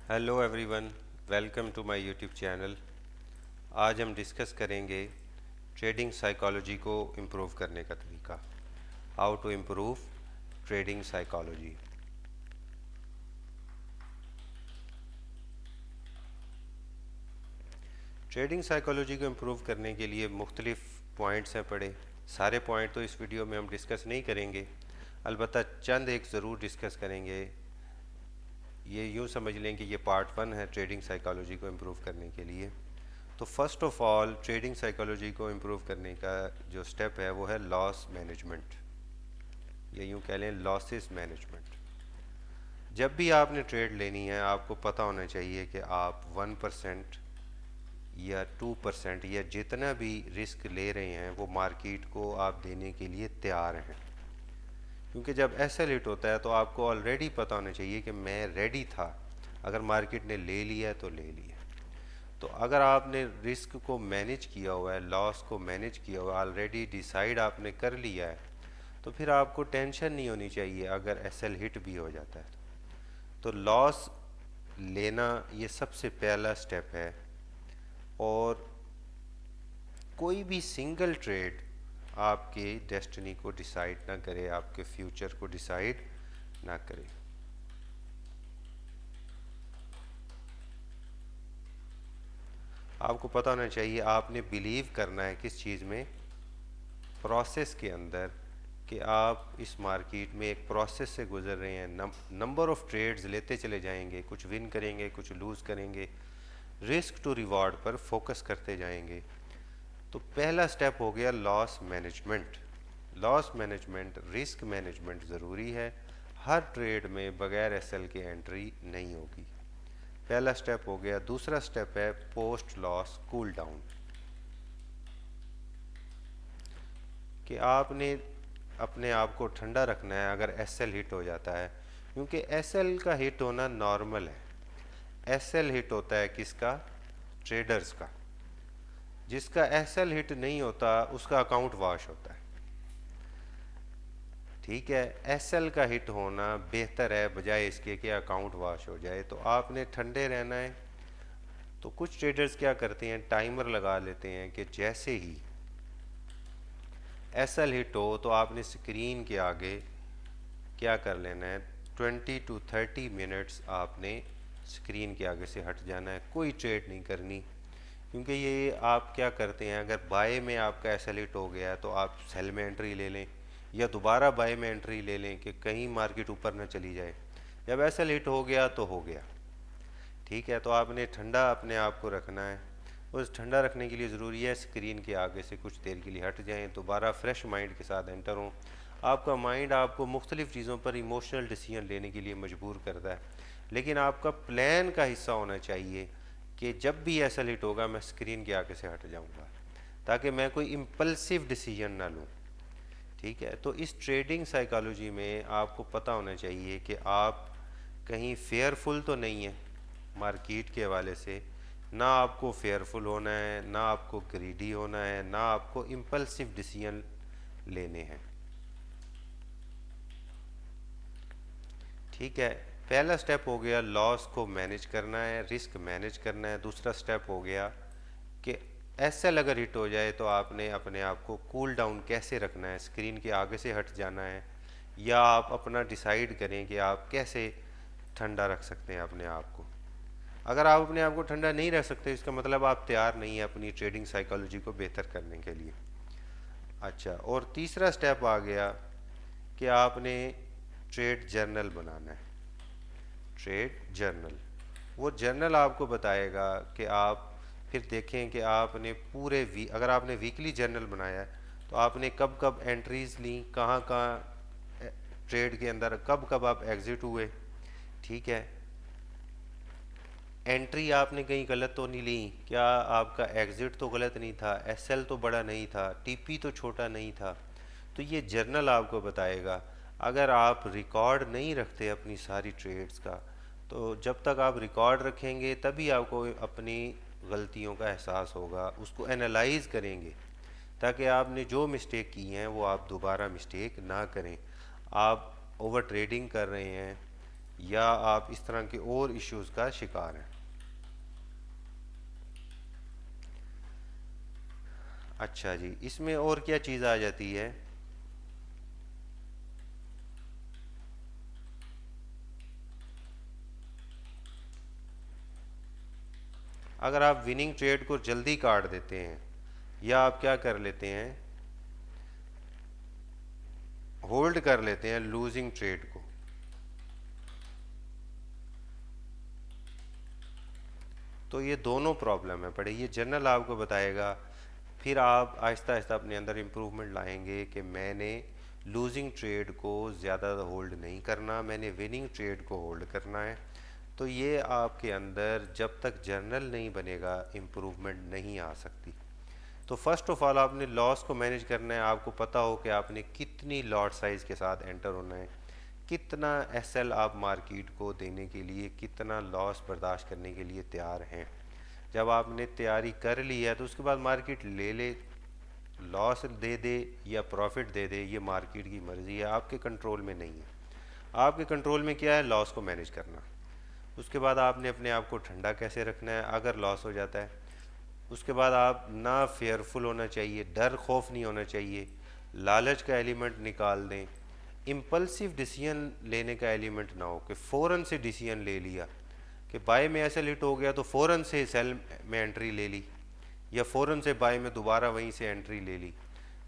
Hello everyone, welcome to my YouTube channel. आज हम discuss करेंगे ट्रेडिंग साइकोलॉजी को इम्प्रूव करने का तरीका। How to improve trading psychology. Trading psychology को इम्प्रूव करने के लिए मुख्तलिफ पॉइंट्स हैं पड़े। सारे पॉइंट तो इस वीडियो में हम डिस्कस नहीं करेंगे, अलबत्ता चंद एक ज़रूर डिस्कस करेंगे। ये यूँ समझ लें कि ये पार्ट 1 है ट्रेडिंग साइकोलॉजी को इम्प्रूव करने के लिए। तो first of all trading psychology को इम्प्रूव करने का जो स्टेप है वो है लॉस मैनेजमेंट, या यूँ कह लें लॉसेस मैनेजमेंट। जब भी आपने ट्रेड लेनी है आपको पता होना चाहिए कि आप 1% या 2% या जितना भी रिस्क ले रहे हैं वो मार्केट को आप देने के लिए तैयार हैं। क्योंकि जब ऐसा लेट होता है तो आपको ऑलरेडी पता होना चाहिए कि मैं रेडी था, अगर मार्केट ने ले लिया है तो ले लिया। तो अगर आपने रिस्क को मैनेज किया हुआ है, लॉस को मैनेज किया हुआ है, ऑलरेडी डिसाइड आपने कर लिया है, तो फिर आपको टेंशन नहीं होनी चाहिए अगर एसएल हिट भी हो जाता है। तो लॉस लेना ये सबसे पहला स्टेप है। और कोई भी सिंगल ट्रेड आपके डेस्टिनी को डिसाइड ना करे, आपके फ्यूचर को डिसाइड ना करे। आपको पता होना चाहिए आपने बिलीव करना है किस चीज़ में, प्रोसेस के अंदर, कि आप इस मार्केट में एक प्रोसेस से गुजर रहे हैं। नंबर ऑफ़ ट्रेड्स लेते चले जाएंगे, कुछ विन करेंगे, कुछ लूज़ करेंगे, रिस्क टू रिवॉर्ड पर फोकस करते जाएंगे। तो पहला स्टेप हो गया loss management. Loss management, risk management ज़रूरी है। हर ट्रेड में बगैर एसएल के एंट्री नहीं होगी। पहला स्टेप हो गया। दूसरा स्टेप है पोस्ट लॉस कूल डाउन, कि आपने अपने आप को ठंडा रखना है अगर एसएल हिट हो जाता है। क्योंकि एसएल का हिट होना नॉर्मल है। एसएल हिट होता है किसका? ट्रेडर्स का। जिसका एसएल हिट नहीं होता उसका अकाउंट वॉश होता है। ठीक है, एसएल का हिट होना बेहतर है बजाय इसके कि अकाउंट वॉश हो जाए। तो आपने ठंडे रहना है। तो कुछ ट्रेडर्स क्या करते हैं, टाइमर लगा लेते हैं कि जैसे ही एसएल हिट हो तो आपने स्क्रीन के आगे क्या कर लेना है, 20 to 30 मिनट्स आपने स्क्रीन के आगे से हट जाना है, कोई ट्रेड नहीं करनी। क्योंकि ये आप क्या करते हैं, अगर बाय में आपका एसएल हिट हो गया है तो आप सेल में एंट्री ले लें या दोबारा बाय में एंट्री ले लें कि कहीं मार्केट ऊपर ना चली जाए। जब एसएल हिट हो गया तो हो गया। ठीक है, तो आपने ठंडा अपने आप को रखना है। उस ठंडा रखने के लिए ज़रूरी है स्क्रीन के आगे से कुछ देर के लिए हट जाएं, दोबारा फ्रेश माइंड के साथ एंटर हों। आपका माइंड आपको मुख्तलिफ़ चीज़ों पर इमोशनल डिसीजन लेने के लिए मजबूर करता है, लेकिन आपका प्लान का हिस्सा होना चाहिए कि जब भी ऐसा हिट होगा मैं स्क्रीन के आगे से हट जाऊंगा, ताकि मैं कोई इम्पल्सिव डिसीजन ना लूँ। ठीक है, तो इस ट्रेडिंग साइकोलॉजी में आपको पता होना चाहिए कि आप कहीं फेयरफुल तो नहीं है मार्केट के हवाले से। ना आपको फेयरफुल होना है, ना आपको ग्रीडी होना है, ना आपको इम्पल्सिव डिसीजन लेने हैं। ठीक है, पहला स्टेप हो गया लॉस को मैनेज करना है, रिस्क मैनेज करना है। दूसरा स्टेप हो गया कि एसएल अगर हिट हो जाए तो आपने अपने आप को कूल डाउन कैसे रखना है, स्क्रीन के आगे से हट जाना है, या आप अपना डिसाइड करें कि आप कैसे ठंडा रख सकते हैं अपने आप को। अगर आप अपने आप को ठंडा नहीं रख सकते इसका मतलब आप तैयार नहीं है अपनी ट्रेडिंग साइकोलॉजी को बेहतर करने के लिए। अच्छा, और तीसरा स्टेप आ गया कि आपने ट्रेड जर्नल बनाना है। ट्रेड जर्नल, वो जर्नल आपको बताएगा कि आप फिर देखें कि आपने अगर आपने वीकली जर्नल बनाया है तो आपने कब कब एंट्रीज ली, कहाँ कहाँ ट्रेड के अंदर कब कब आप एग्ज़िट हुए। ठीक है, एंट्री आपने कहीं गलत तो नहीं ली, क्या आपका एग्ज़िट तो गलत नहीं था, एसएल तो बड़ा नहीं था, टीपी तो छोटा नहीं था। तो ये जर्नल आपको बताएगा। अगर आप रिकॉर्ड नहीं रखते अपनी सारी ट्रेड्स का, तो जब तक आप रिकॉर्ड रखेंगे तभी आपको अपनी गलतियों का एहसास होगा, उसको एनालाइज करेंगे, ताकि आपने जो मिस्टेक की हैं वो आप दोबारा मिस्टेक ना करें। आप ओवर ट्रेडिंग कर रहे हैं या आप इस तरह के और इश्यूज का शिकार हैं। अच्छा जी, इसमें और क्या चीज़ आ जाती है? अगर आप विनिंग ट्रेड को जल्दी काट देते हैं या आप क्या कर लेते हैं, होल्ड कर लेते हैं लूजिंग ट्रेड को, तो ये दोनों प्रॉब्लम है पड़े। ये जनरल आपको बताएगा, फिर आप आहिस्ता आहिस्ता अपने अंदर इम्प्रूवमेंट लाएंगे कि मैंने लूजिंग ट्रेड को ज़्यादा होल्ड नहीं करना, मैंने विनिंग ट्रेड को होल्ड करना है। तो ये आपके अंदर जब तक जर्नल नहीं बनेगा इम्प्रूवमेंट नहीं आ सकती। तो फर्स्ट ऑफ ऑल आपने लॉस को मैनेज करना है। आपको पता हो कि आपने कितनी लॉट साइज़ के साथ एंटर होना है, कितना एसएल आप मार्केट को देने के लिए, कितना लॉस बर्दाश्त करने के लिए तैयार हैं। जब आपने तैयारी कर ली है तो उसके बाद मार्केट ले ले, लॉस दे दे या प्रॉफिट दे दे, ये मार्केट की मर्ज़ी है, आपके कंट्रोल में नहीं है। आपके कंट्रोल में क्या है? लॉस को मैनेज करना। उसके बाद आपने अपने आप को ठंडा कैसे रखना है अगर लॉस हो जाता है। उसके बाद आप ना फेयरफुल होना चाहिए, डर खौफ नहीं होना चाहिए, लालच का एलिमेंट निकाल दें, इम्पल्सिव डिसीजन लेने का एलिमेंट ना हो कि फ़ौरन से डिसीजन ले लिया कि बाय में ऐसा हिट हो गया तो फ़ौरन से सेल में एंट्री ले ली या फ़ौरन से बाय में दोबारा वहीं से एंट्री ले ली।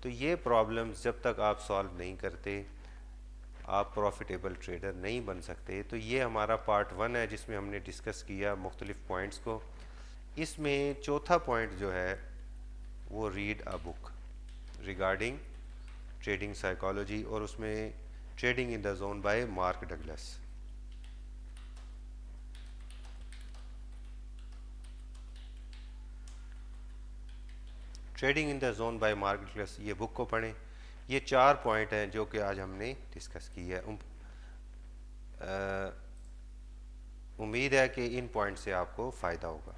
तो ये प्रॉब्लम्स जब तक आप सॉल्व नहीं करते आप प्रॉफिटेबल ट्रेडर नहीं बन सकते। तो ये हमारा पार्ट 1 है जिसमें हमने डिस्कस किया मुख्तलिफ पॉइंट्स को। इसमें चौथा पॉइंट जो है वो read a book regarding trading psychology, और उसमें trading in the zone bye mark Douglas. Trading in the zone bye mark Douglas, ये बुक को पढ़ें। ये 4 पॉइंट हैं जो कि आज हमने डिस्कस की है। उम्मीद है कि इन पॉइंट से आपको फ़ायदा होगा।